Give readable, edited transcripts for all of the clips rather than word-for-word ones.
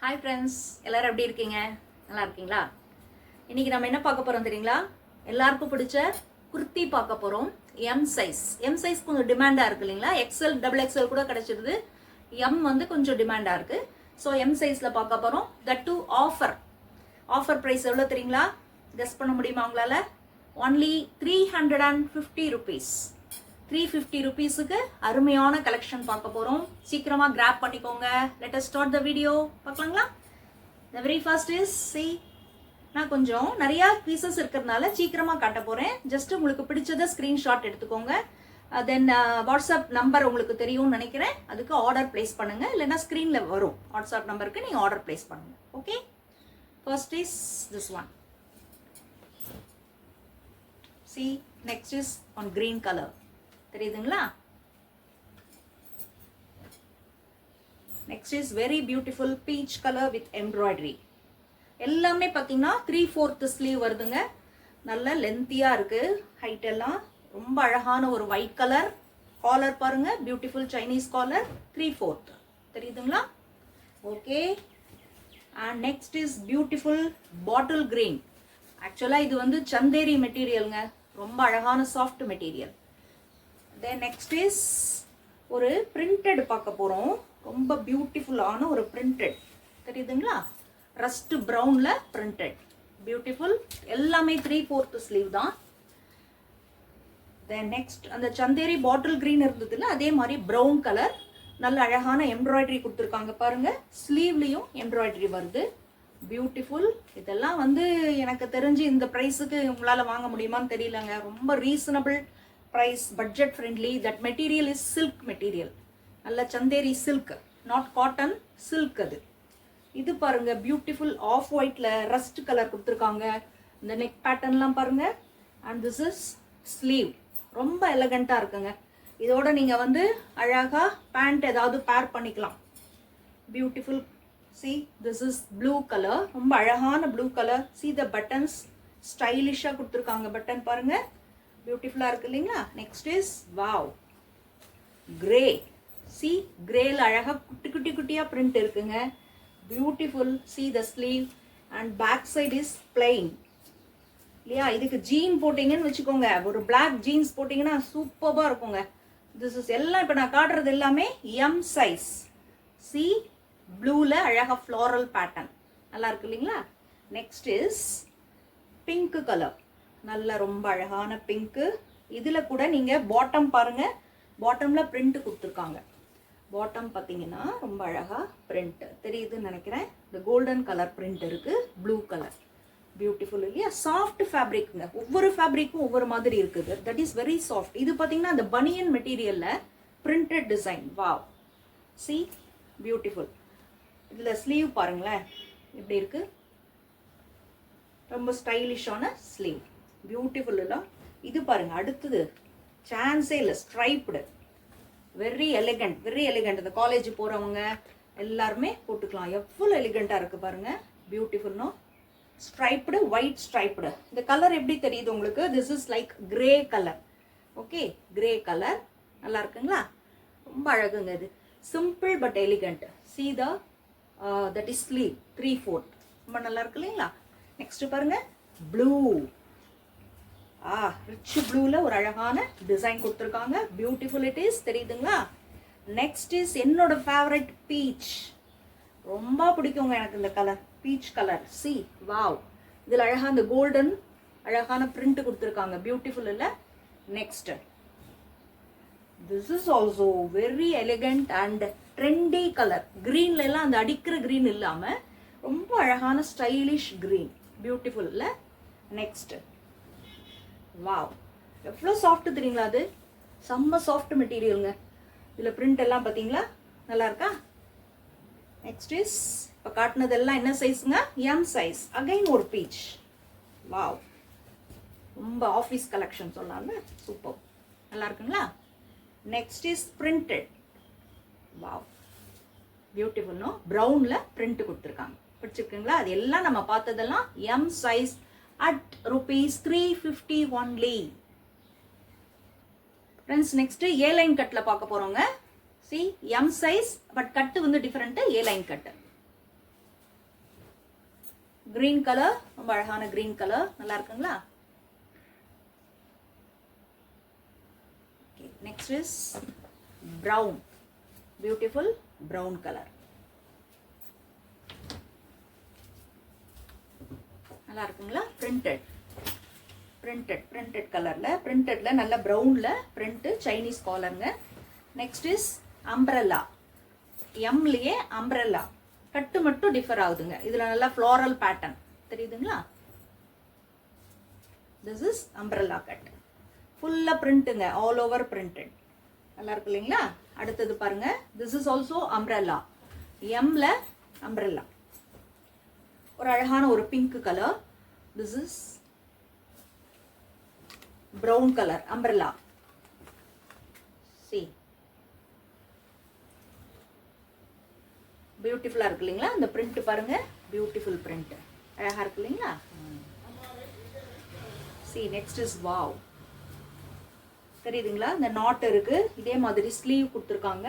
Hi friends, எல்லாரும் எப்படி இருக்கீங்க? நல்லா இருக்கீங்களா? இன்னைக்கு நம்ம என்ன பார்க்க போறோம் தெரியுங்களா? எல்லாருக்கும் பிடிச்ச குர்த்தி பார்க்க போறோம். எம் சைஸ் கொஞ்சம் டிமாண்டா இருக்கு இல்லைங்களா? எக்ஸ்எல் டபுள் எக்ஸ்எல் கூட கிடைச்சிருது. எம் வந்து கொஞ்சம் டிமாண்டா இருக்கு. ஸோ எம் சைஸ்ல பார்க்க போறோம். தட் டு ஆஃபர் ப்ரைஸ் எவ்வளோ தெரியுங்களா? கெஸ் பண்ண முடியுமா உங்களால? Only 350 rupees. 350 rupeesக்கு அருமையான கலெக்ஷன் பார்க்க போறோம். சீக்கிரமா கிராப் பண்ணிக்கோங்க. Let us start the video. பார்க்கலாங்களா? The very first is see, நான் கொஞ்சம் நிறைய பீசஸ் இருக்கிறதுனால சீக்கிரமா காட்ட போறேன். ஜஸ்ட் உங்களுக்கு பிடிச்சத ஸ்கிரீன்ஷாட் எடுத்துக்கோங்க. தென் வாட்ஸ்அப் நம்பர் உங்களுக்கு தெரியும்னு நினைக்கிறேன். அதுக்கு ஆர்டர் பிளேஸ் பண்ணுங்க. இல்லைன்னா ஸ்கிரீன்ல வரும் வாட்ஸ்அப் நம்பருக்கு நீங்க ஆர்டர் பிளேஸ் பண்ணுங்க. Okay, first is this one. See, next is on green color. தெரியுதுங்களா? Next is very beautiful peach colour with embroidery. எல்லாமே பார்த்தீங்கன்னா 3/4 ஸ்லீவ் வருதுங்க. நல்ல லென்த்தியா இருக்கு. ஹைட் எல்லாம் ரொம்ப அழகான ஒரு ஒயிட் கலர். காலர் பாருங்க, பியூட்டிஃபுல் சைனீஸ் காலர். 3/4 தெரியுதுங்களா? Okay, and next is beautiful bottle green. ஆக்சுவலா இது வந்து சந்தேரி மெட்டீரியலுங்க. ரொம்ப அழகான soft material. Then next is ஒரு பிரிண்டட் பார்க்க போறோம். ரொம்ப பியூட்டிஃபுல்லான ஒரு பிரிண்டட் தெரியுதுங்களா? ரஸ்ட் பிரவுன்ல பிரிண்டட், பியூட்டிஃபுல். எல்லாமே 3/4 ஸ்லீவ் தான். தென் நெக்ஸ்ட் அந்த சந்தேரி பாட்டில் கிரீன் இருந்ததுல அதே மாதிரி பிரவுன் கலர். நல்ல அழகான எம்ப்ராய்டரி கொடுத்துருக்காங்க பாருங்க. ஸ்லீவ்லயும் எம்ப்ராய்டரி வருது, பியூட்டிஃபுல். இதெல்லாம் வந்து எனக்கு தெரிஞ்சு இந்த ப்ரைஸுக்கு உங்களால வாங்க முடியுமான்னு தெரியலங்க. ரொம்ப reasonable price, budget friendly. That material is silk material. நல்ல Chanderi silk, not cotton, silk. இது பாருங்க, பியூட்டிஃபுல் ஆஃப் ஒயிட்ல ரஸ்ட் கலர் கொடுத்துருக்காங்க. இந்த நெக் பேட்டர்ன்லாம் பாருங்க. And this is sleeve. ரொம்ப எலகண்டா இருக்குங்க. இதோட நீங்க வந்து அழகா பேண்ட் ஏதாவது பேர் பண்ணிக்கலாம். Beautiful. See, this is blue color. ரொம்ப அழகான blue colour. See the buttons, ஸ்டைலிஷா கொடுத்துருக்காங்க. பட்டன் பாருங்க, பியூட்டிஃபுல்லா இருக்கு இல்லைங்களா? Next is wow grey. See, கிரேல அழகா குட்டி குட்டியா பிரிண்ட் இருக்குங்க. Beautiful. See the sleeve and back side is plain இல்லையா? இதுக்கு ஜீன் போட்டீங்கன்னு வச்சுக்கோங்க, ஒரு பிளாக் ஜீன்ஸ் போட்டீங்கன்னா சூப்பரா இருக்குங்க. திஸ் இஸ் எல்லாம் இப்ப நான் காட்டுறது எல்லாமே எம் சைஸ். சி, ப்ளூல அழகா ஃப்ளோரல் பேட்டர்ன் நல்லா இருக்கு இல்லைங்களா? Next is pink colour. நல்ல ரொம்ப அழகான பிங்க். இதுல கூட நீங்க பாட்டம் பாருங்க, பாட்டம்ல பிரிண்ட் கொடுத்துருக்காங்க. பாட்டம் பார்த்தீங்கன்னா ரொம்ப அழகா பிரிண்ட் தெரியுதுன்னு நினைக்கிறேன். இந்த கோல்டன் கலர் பிரிண்ட் இருக்கு, ப்ளூ கலர். பியூட்டிஃபுல் இல்லையா? சாஃப்ட் ஃபேப்ரிக்ங்க. ஒவ்வொரு ஃபேப்ரிக்கும் ஒவ்வொரு மாதிரி இருக்குது. That is very soft. இது பார்த்தீங்கன்னா அந்த பனியன் மெட்டீரியல்ல printed design. Wow, see, beautiful. இதுல ஸ்லீவ் பாருங்களேன் எப்படி இருக்கு. ரொம்ப ஸ்டைலிஷான ஸ்லீவ், பியூட்டிஃபுல் இல்ல? இது பாருங்க, அடுத்தது சான்ஸே இல்லை, striped. Very elegant, very elegant. இந்த காலேஜ் போறவங்க எல்லாருமே போட்டுக்கலாம். எவ்வளவு எலிகண்டா இருக்கு பாருங்க. பியூட்டிஃபுல்னோ, ஸ்ட்ரைப்டு, ஒயிட் ஸ்ட்ரைப்டு. இந்த கலர் எப்படி தெரியுது உங்களுக்கு? This is like grey colour. Okay, grey colour நல்லா இருக்குங்களா? ரொம்ப அழகுங்க. இது simple but elegant. See the that is sleeve 3/4. ரொம்ப நல்லா இருக்கு இல்லைங்களா? நெக்ஸ்ட் பாருங்க, ப்ளூ. ரிச் ப்ளூல ஒரு அழகான டிசைன் கொடுத்துருக்காங்க. Beautiful it is. தெரியுதுங்களா? நெக்ஸ்ட் இஸ் என்னோட ஃபேவரட் பீச். ரொம்ப பிடிக்குங்க எனக்கு இந்த colour, peach colour. See, wow. இதுல அழகா இந்த கோல்டன் அழகான பிரிண்ட் கொடுத்துருக்காங்க. பியூட்டிஃபுல் இல்ல? Next this is also very elegant and trendy colour. கிரீன்ல எல்லாம் அந்த அடிக்கிற கிரீன் இல்லாம ரொம்ப அழகான ஸ்டைலிஷ் கிரீன். பியூட்டிஃபுல் இல்ல? நெக்ஸ்ட் வாவ், எவ்வளோ சாஃப்ட் தெரியுங்களா? அது செம்ம சாஃப்ட் மெட்டீரியலுங்க. இதுல பிரிண்ட் எல்லாம் பாத்தீங்களா? நல்லா இருக்கா? நெக்ஸ்ட் இஸ் இப்போ காட்டினதெல்லாம் என்ன சைஸுங்க? M size. அகைன் ஒரு பீச். வாவ், ரொம்ப ஆஃபீஸ் கலெக்ஷன் சொல்லலாம்ல. சூப்பர், நல்லா இருக்குங்களா? Next is printed. Wow, beautiful. No, பிரவுன்ல பிரிண்ட் கொடுத்துருக்காங்க. பிடிச்சிருக்குங்களா? அது எல்லாம் நம்ம பார்த்ததெல்லாம் M size at rupees 350 only. Friends, next A line cutல பார்க்க போறோங்க. See, M size, but cut வந்து different, A line cut. Green colour, ரொம்ப அழகான கிரீன் கலர், நல்லா இருக்குங்களா? Next is brown, beautiful brown colour, நல்லா இருக்குங்களா? பிரிண்டட் கலர்ல, பிரிண்டட்ல நல்ல பிரவுன்ல பிரிண்ட், சைனீஸ் காலருங்க. நெக்ஸ்ட் இஸ் அம்ப்ரெல்லா, எம்லயே அம்ப்ரெல்லா, கட்டு மட்டும் டிஃபர் ஆகுதுங்க. இதுல நல்லா ஃப்ளோரல் பேட்டர்ன் தெரியுதுங்களா? திஸ் இஸ் அம்ப்ரெல்லா கட், ஃபுல்லா பிரிண்ட்டுங்க, ஆல் ஓவர் பிரிண்டட், நல்லா இருக்கு இல்லைங்களா? அடுத்தது பாருங்க, திஸ் இஸ் ஆல்சோ அம்ப்ரெல்லா, எம்ல அம்ப்ரெல்லா, ஒரு அழகான ஒரு pink colour. This is brown colour umbrella. see பியூட்டிஃபுல்லா இருக்கு இல்லைங்களா? இந்த பிரிண்ட் பாருங்க, பியூட்டிஃபுல் பிரிண்ட், அழகா இருக்கு இல்லைங்களா? see next is wow, தெரியுதுங்களா? இந்த நாட் இருக்கு, இதே மாதிரி ஸ்லீவ் கொடுத்துருக்காங்க,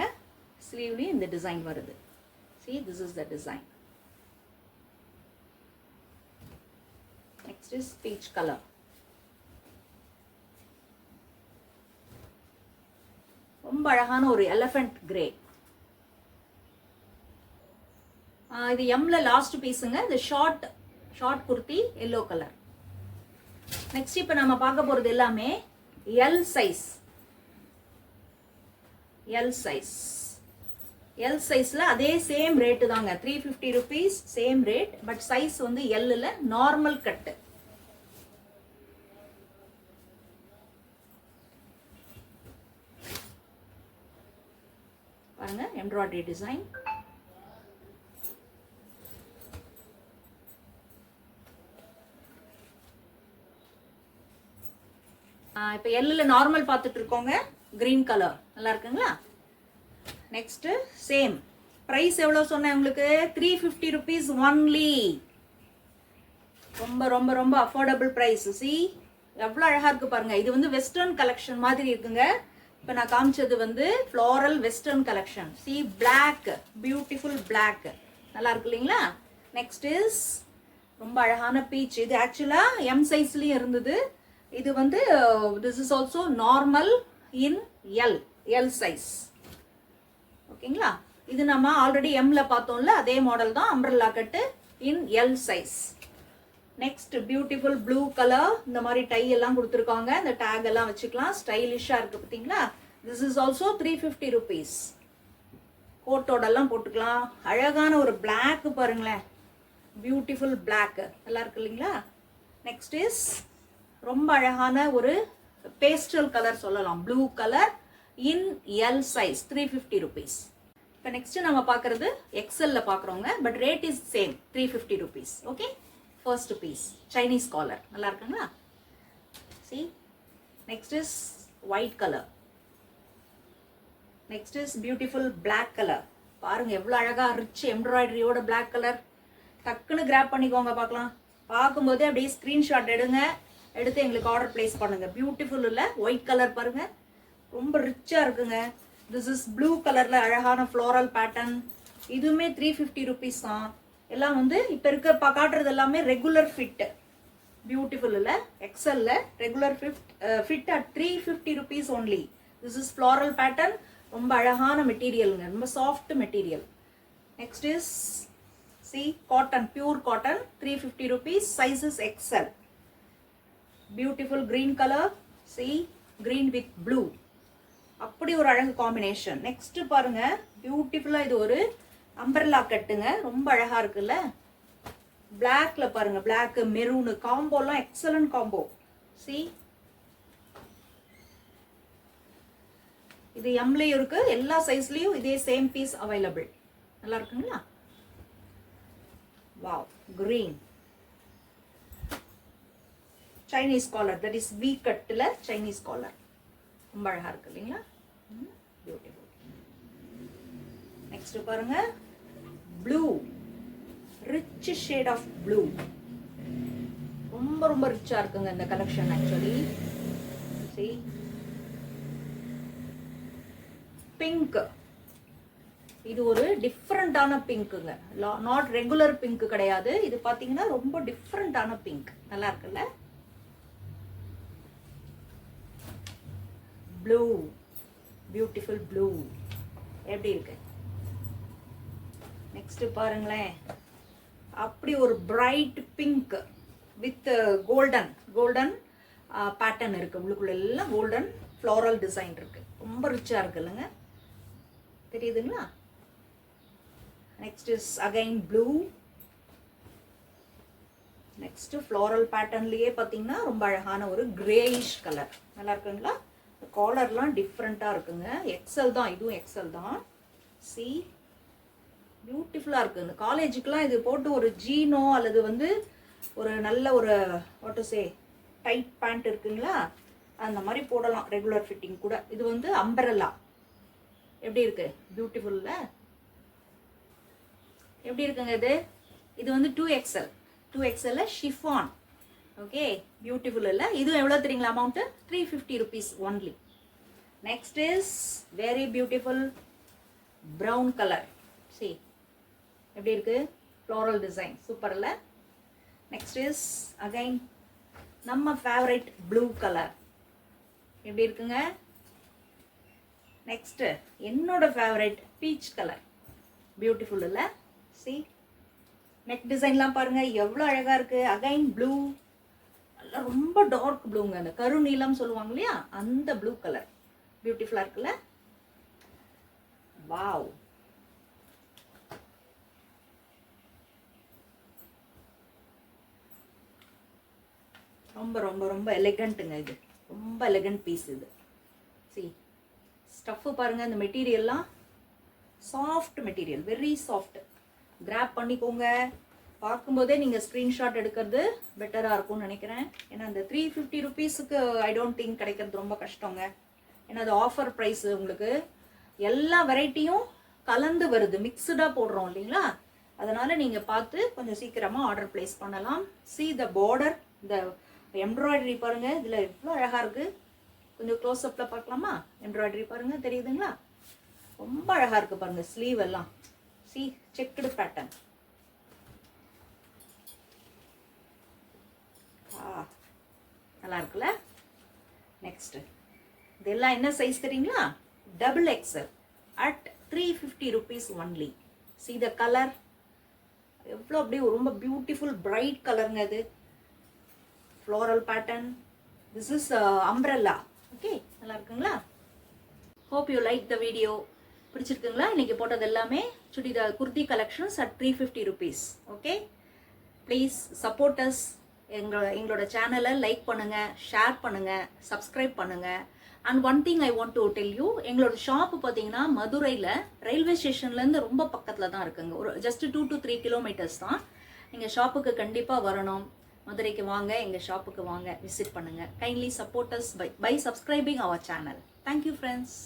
ஸ்லீவ்லயும் இந்த டிசைன் வருது. see this is the design. next is peach color, ரொம்ப அழகான ஒரு எலிஃபண்ட் கிரே. இது எம்ல லாஸ்ட் பீஸுங்க. இது short kurti, yellow colour. Next இப்ப நம்ம பார்க்க போறது எல்லாமே எல் சைஸ். எல் சைஸ்ல அதே சேம் ரேட்டு தாங்க, 350 rupees same rate. But size வந்து எல்ல நார்மல் கட்டு. பாருங்க, எம்ப்ராய்டரி டிசைன். இப்போ எல்ல நார்மல் பார்த்துட்டு இருக்கோங்க, கிரீன் கலர், நல்லா இருக்குங்களா? நெக்ஸ்ட் சேம் பிரைஸ் எவ்வளவு சொன்னேன் உங்களுக்கு? 350 rupees ஒன்லி. ரொம்ப ரொம்ப ரொம்ப அஃபோர்டபுள் பிரைஸ். சி எவ்வளவு அழகா இருக்கு பாருங்க. இது வந்து வெஸ்டர்ன் கலெக்ஷன் மாதிரி இருக்குங்க. இப்போ நான் காமிச்சது வந்து floral western collection. See black, beautiful black, நல்லா இருக்கு இல்லைங்களா? நெக்ஸ்ட் இஸ் ரொம்ப அழகான பீச். இது ஆக்சுவலா எம் சைஸ்லயும் இருந்தது. இது வந்து this is also normal in L size. ஓகேங்களா? இது நம்ம ஆல்ரெடி எம்ல பார்த்தோம்ல, அதே மாடல் தான், அம்ப்ரெல்லா கட்டு இன் L size. Next beautiful blue colour, இந்த மாதிரி டை எல்லாம் கொடுத்துருக்காங்க, இந்த டேக் எல்லாம் வச்சுக்கலாம், ஸ்டைலிஷா இருக்கு பார்த்தீங்களா? This is also 350 rupees. கோட்டோட எல்லாம் போட்டுக்கலாம். அழகான ஒரு பிளாக் பாருங்களேன், பியூட்டிஃபுல் பிளாக், நல்லா இருக்கு இல்லைங்களா? நெக்ஸ்ட் இஸ் ரொம்ப அழகான ஒரு பேஸ்டல் கலர் சொல்லலாம், blue colour in L size, 350 rupees. இப்போ நெக்ஸ்ட் நம்ம பார்க்கறது எக்ஸல்ல பார்க்குறோங்க, but rate is same, 350 rupees. Okay, first piece Chinese collar, நல்லா இருக்குங்களா? see next is white color, next is beautiful black color. பாருங்க எவ்வளவு அழகா ரிச் எம்ப்ராய்டரியோட black color. டக்குன்னு கிராப் பண்ணிக்கோங்க பார்க்கலாம். பார்க்கும்போதே அப்படியே ஸ்கிரீன்ஷாட் எடுத்து எங்களுக்கு ஆர்டர் பிளேஸ் பண்ணுங்க. பியூட்டிஃபுல் இல்ல? ஒயிட் கலர் பாருங்க, ரொம்ப ரிச்சா இருக்குங்க. திஸ் இஸ் ப்ளூ கலர்ல அழகான ஃப்ளோரல் பேட்டர்ன். இதுவுமே 350 rupees தான். எல்லாம் வந்து இப்ப இருக்க காட்டுறது எல்லாமே ரெகுலர் ஃபிட். பியூட்டிஃபுல் இல்ல? எக்ஸல்ல regular fit at 350 rupees only. This is floral pattern, ரொம்ப அழகான மெட்டீரியலுங்க, ரொம்ப soft material. Next is see cotton, pure cotton, 350 rupees, size is XL. Beautiful green colour, see green with blue, அப்படி ஒரு அழகு combination. Next பாருங்க, பியூட்டிஃபுல்லா இது ஒரு அம்பர்லா கட்டுங்க, ரொம்ப அழகா இருக்குல்ல? பிளாக்ல பாருங்க, பிளாக் மெரூன் காம்போலாம் எக்ஸலன்ட் காம்போ. சி இது எம்லயும் இருக்கு, எல்லா சைஸ்லயும் இதே சேம் பீஸ் அவைலபிள். நல்லா இருக்குங்களா? Wow, green Chinese collar, that is V கட்ல சைனீஸ் காலர், ரொம்ப அழகா இருக்கு இல்லைங்களா? பியூட்டிஃபுல். நெக்ஸ்ட் பாருங்க, blue, rich shade of blue, ரொம்ப ரொம்ப ரிச்சா இருக்குங்க இந்த கலெக்ஷன் ஆக்சுவலி. பிங்க், இது ஒரு டிஃப்ரெண்டான பிங்க்குங்க, நாட் ரெகுலர் பிங்க் கிடையாது. இது பார்த்தீங்கன்னா ரொம்ப டிஃப்ரெண்டான பிங்க், நல்லா இருக்குல்ல. ப்ளூ, பியூட்டிஃபுல் ப்ளூ எப்படி இருக்கு. நெக்ஸ்ட் பாருங்களேன், அப்படி ஒரு bright pink with golden pattern இருக்கு. உள்ளுக்குள்ள எல்லாம் கோல்டன் ஃப்ளோரல் டிசைன் இருக்கு. ரொம்ப ரிச்சா இருக்கு இல்லைங்க, தெரியுதுங்களா. Next is again blue. Next floral பேட்டர்ன்லயே பார்த்தீங்கன்னா ரொம்ப அழகான ஒரு கிரேயிஷ் கலர், நல்லா இருக்குங்களா. காலர்லாம் டிஃப்ரெண்ட்டாக இருக்குங்க. எக்ஸல் தான், இதுவும் எக்ஸல் தான். சி, பியூட்டிஃபுல்லாக இருக்குது. இந்த காலேஜுக்கெலாம் இது போட்டு ஒரு ஜீனோ அல்லது வந்து ஒரு நல்ல ஒரு what to say tight pant இருக்குங்களா, அந்த மாதிரி போடலாம், ரெகுலர் ஃபிட்டிங் கூட. இது வந்து அம்பரல்லா, எப்படி இருக்கு, பியூட்டிஃபுல்ல எப்படி இருக்குங்க இது. இது வந்து 2XL ஷிஃபான். ஓகே, பியூட்டிஃபுல் இல்லை. இதுவும் எவ்வளோ தெரியுங்களா amount, 350 rupees only. Next is very beautiful brown colour. C எப்படி இருக்கு, ஃப்ளோரல் டிசைன், சூப்பர் இல்லை. நெக்ஸ்ட் இஸ் அகைன் நம்ம ஃபேவரட் ப்ளூ கலர், எப்படி இருக்குங்க. நெக்ஸ்ட் என்னோட ஃபேவரட் பீச் கலர், பியூட்டிஃபுல் இல்லை. சி நெக் டிசைன்லாம் பாருங்க எவ்வளோ அழகா இருக்கு. அகைன் ப்ளூ, ரொம்ப டார்க் ப்ளூங்க, அந்த கருநீலம் சொல்லுவாங்க இல்லையா, அந்த ப்ளூ கலர் பியூட்டிஃபுல்லா இருக்குல்ல. வாவ், ரொம்ப ரொம்ப ரொம்ப எலிகண்ட்டுங்க. இது ரொம்ப எலிகண்ட் பீஸ் இது. சி ஸ்டஃப் பாருங்க, இந்த மெட்டீரியல்லாம் soft material, very soft. Grab பண்ணிக்கோங்க. பார்க்கும்போதே நீங்கள் ஸ்க்ரீன்ஷாட் எடுக்கிறது பெட்டராக இருக்கும்னு நினைக்கிறேன். ஏன்னா இந்த 350 rupeesக்கு ஐ டோன்ட் திங்க் கிடைக்கிறது ரொம்ப கஷ்டங்க. ஏன்னா அது ஆஃபர் ப்ரைஸ், உங்களுக்கு எல்லா வெரைட்டியும் கலந்து வருது, மிக்சடாக போடுறோம் இல்லைங்களா. அதனால் நீங்கள் பார்த்து கொஞ்சம் சீக்கிரமாக ஆர்டர் ப்ளேஸ் பண்ணலாம். சி த பார்டர், இந்த எம்ப்ராய்டரி பாருங்கள், இதில் எவ்வளோ அழகாக இருக்குது. கொஞ்சம் க்ளோஸ்அப்பில் பார்க்கலாமா. எம்ப்ராய்டரி பாருங்கள், தெரியுதுங்களா, ரொம்ப அழகாக இருக்குது பாருங்கள். ஸ்லீவ் எல்லாம் சி செக்குடு பேட்டர்ன், நல்லா இருக்குல்ல. நெக்ஸ்ட் இதெல்லாம் என்ன சைஸ் தெரியுங்களா, XXL at 350 rupees only. See the colour எவ்வளோ அப்படியே ரொம்ப பியூட்டிஃபுல் பிரைட் கலருங்க. இது floral pattern, this is umbrella. Okay, நல்லா இருக்குங்களா. Hope you like the video. பிடிச்சிருக்குங்களா. இன்னைக்கு போட்டது எல்லாமே churidar kurti collections at 350 rupees. Okay, please support us. எங்களோட சேனலை லைக் பண்ணுங்க, ஷேர் பண்ணுங்க, சப்ஸ்கிரைப் பண்ணுங்க. And one thing I want to tell you, எங்களோட ஷாப்பு பார்த்தீங்கன்னா மதுரையில் ரயில்வே ஸ்டேஷன்லேருந்து ரொம்ப பக்கத்தில் தான் இருக்குங்க. ஒரு ஜஸ்ட் 2 to 3 kilometers தான். எங்கள் ஷாப்புக்கு கண்டிப்பாக வரணும். மதுரைக்கு வாங்க, எங்கள் ஷாப்புக்கு வாங்க, விசிட் பண்ணுங்க. Kindly support us by subscribing our channel. Thank you friends.